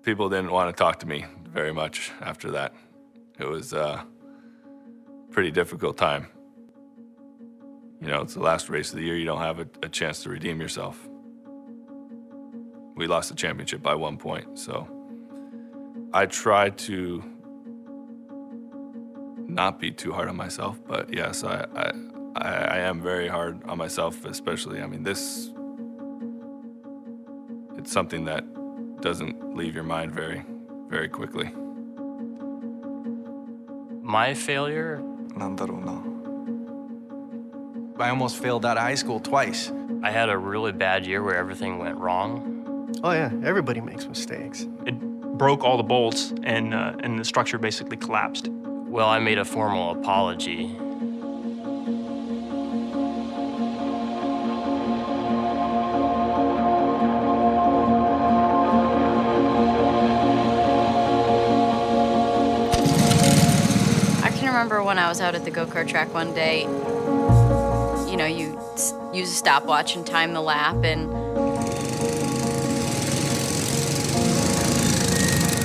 People didn't want to talk to me very much after that. It was a pretty difficult time. You know, it's the last race of the year. You don't have a chance to redeem yourself. We lost the championship by 1 point, so I tried to not be too hard on myself, but yes, I am very hard on myself, especially, I mean, it's something that doesn't leave your mind very, very quickly. My failure? I almost failed out of high school twice. I had a really bad year where everything went wrong. Oh yeah, everybody makes mistakes. It broke all the bolts and the structure basically collapsed. Well, I made a formal apology. I can remember when I was out at the go-kart track one day, you know, you use a stopwatch and time the lap, and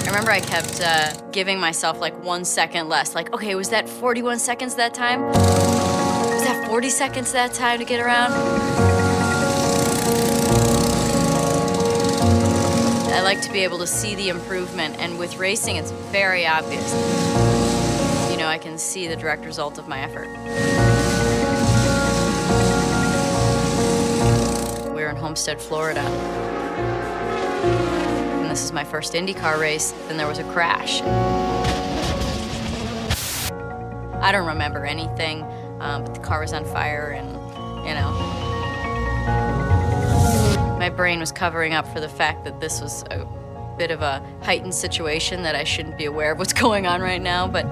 I remember I kept giving myself like 1 second less. Like, okay, was that 41 seconds that time? Was that 40 seconds that time to get around? I like to be able to see the improvement, and with racing, it's very obvious. You know, I can see the direct result of my effort. We're in Homestead, Florida. And this is my first IndyCar race, and there was a crash. I don't remember anything, but the car was on fire, and, you know. My brain was covering up for the fact that this was a bit of a heightened situation, that I shouldn't be aware of what's going on right now, but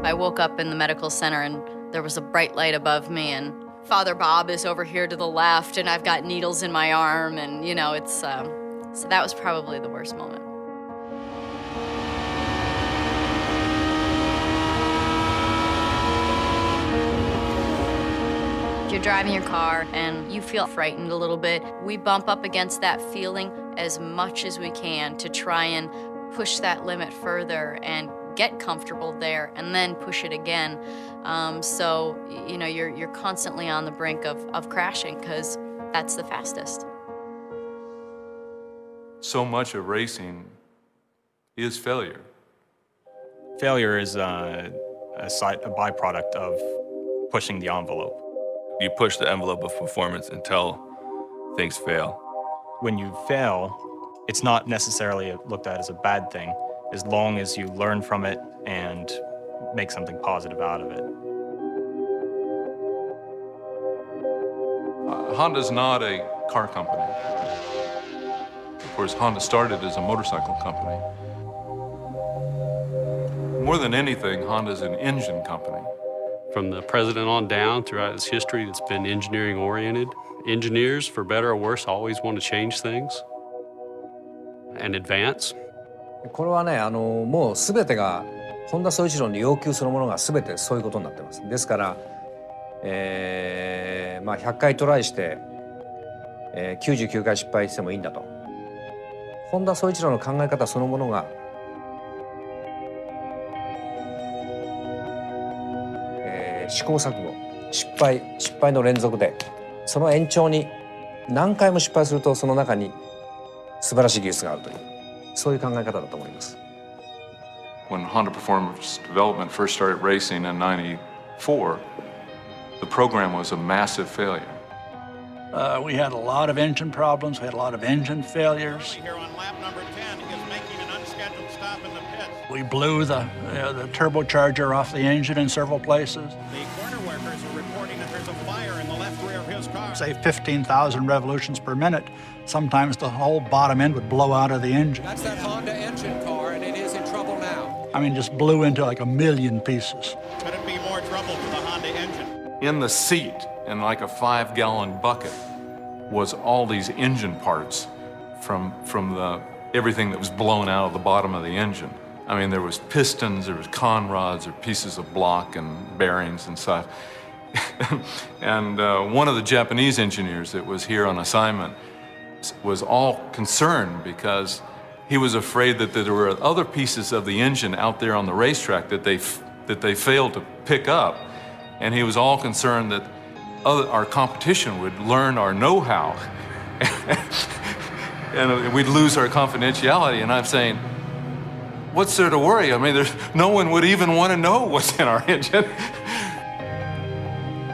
I woke up in the medical center, and there was a bright light above me, and Father Bob is over here to the left, and I've got needles in my arm, and, you know, it's, so that was probably the worst moment. You're driving your car, and you feel frightened a little bit. We bump up against that feeling as much as we can to try and push that limit further and get comfortable there, and then push it again. So, you know, you're constantly on the brink of crashing, because that's the fastest. So much of racing is failure. Failure is a byproduct of pushing the envelope. You push the envelope of performance until things fail. When you fail, it's not necessarily looked at as a bad thing, as long as you learn from it and make something positive out of it. Honda's not a car company. Of course, Honda started as a motorcycle company. More than anything, Honda's an engine company. From the president on down, throughout its history, it's been engineering-oriented. Engineers, for better or worse, always want to change things and advance. これはね、もう全てがホンダ総一郎の要求そのものが全てそういうことになってます。ですから、まあ100回トライして、99回失敗してもいいんだと。ホンダ総一郎の考え方そのものが、試行錯誤、失敗の連続で、その延長に何回も失敗するとその中に素晴らしい技術があるという。そういう考え方だと思います。When Honda Performance Development first started racing in '94, the program was a massive failure. We had a lot of engine problems. We had a lot of engine failures. Here on lap number 10 is making an unscheduled stop in the pits. We blew the turbocharger off the engine in several places. The corner workers are reporting that there's a fire in the left rear of his car. Say 15,000 revolutions per minute. Sometimes the whole bottom end would blow out of the engine. That's that Honda engine car, and it is in trouble now. I mean, just blew into like a million pieces. Could it be more trouble for the Honda engine? In the seat, in like a 5-gallon bucket, was all these engine parts from everything that was blown out of the bottom of the engine. I mean, there was pistons, there was con rods, or pieces of block and bearings and stuff. And one of the Japanese engineers that was here on assignment was all concerned because he was afraid that there were other pieces of the engine out there on the racetrack that they failed to pick up. And he was all concerned that our competition would learn our know-how and we'd lose our confidentiality. And I'm saying, what's there to worry? I mean, no one would even want to know what's in our engine.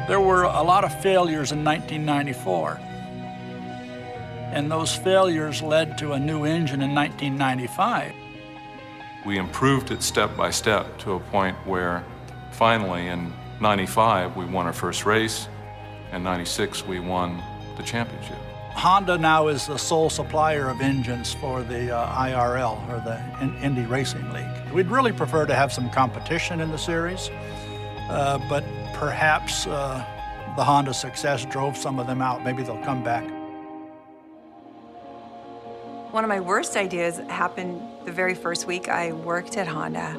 There were a lot of failures in 1994. And those failures led to a new engine in 1995. We improved it step by step to a point where finally in 95 we won our first race, and 96 we won the championship. Honda now is the sole supplier of engines for the IRL, or the Indy Racing League. We'd really prefer to have some competition in the series, but perhaps the Honda success drove some of them out. Maybe they'll come back. One of my worst ideas happened the very first week I worked at Honda.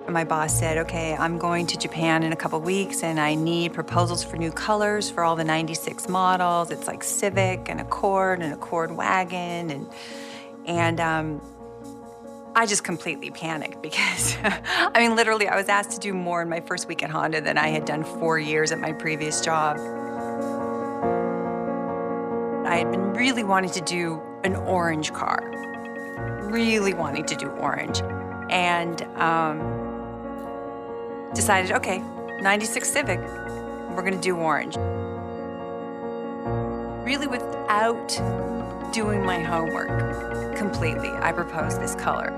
My boss said, okay, I'm going to Japan in a couple weeks and I need proposals for new colors for all the 96 models. It's like Civic and Accord wagon. And I just completely panicked because, I mean, literally I was asked to do more in my first week at Honda than I had done 4 years at my previous job. I had been really wanting to do an orange car, really wanting to do orange. And decided, okay, 96 Civic, we're gonna do orange. Really without doing my homework completely, I proposed this color.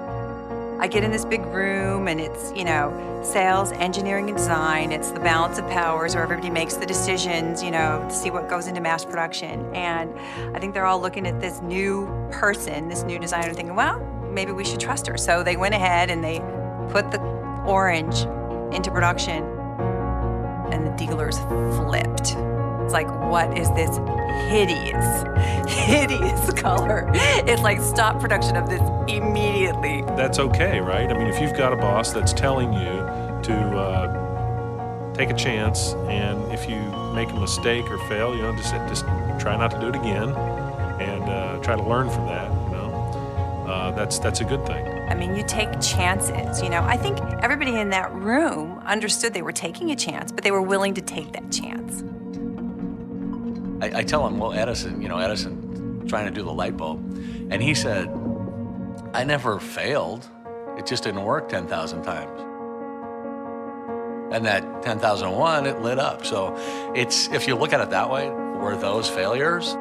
I get in this big room and it's, you know, sales, engineering, and design. It's the balance of powers where everybody makes the decisions, you know, to see what goes into mass production. And I think they're all looking at this new person, this new designer, thinking, well, maybe we should trust her. So they went ahead and they put the orange into production and the dealers flipped. It's like, what is this hideous color? It's like, stop production of this immediately. That's okay, right? I mean, if you've got a boss that's telling you to take a chance, and if you make a mistake or fail, you know, just try not to do it again, and try to learn from that, you know, that's a good thing. I mean, you take chances, you know. I think everybody in that room understood they were taking a chance, but they were willing to take that chance. I tell him, well, Edison trying to do the light bulb, and he said, I never failed. It just didn't work 10,000 times. And that 10,001, it lit up. So it's, if you look at it that way, were those failures?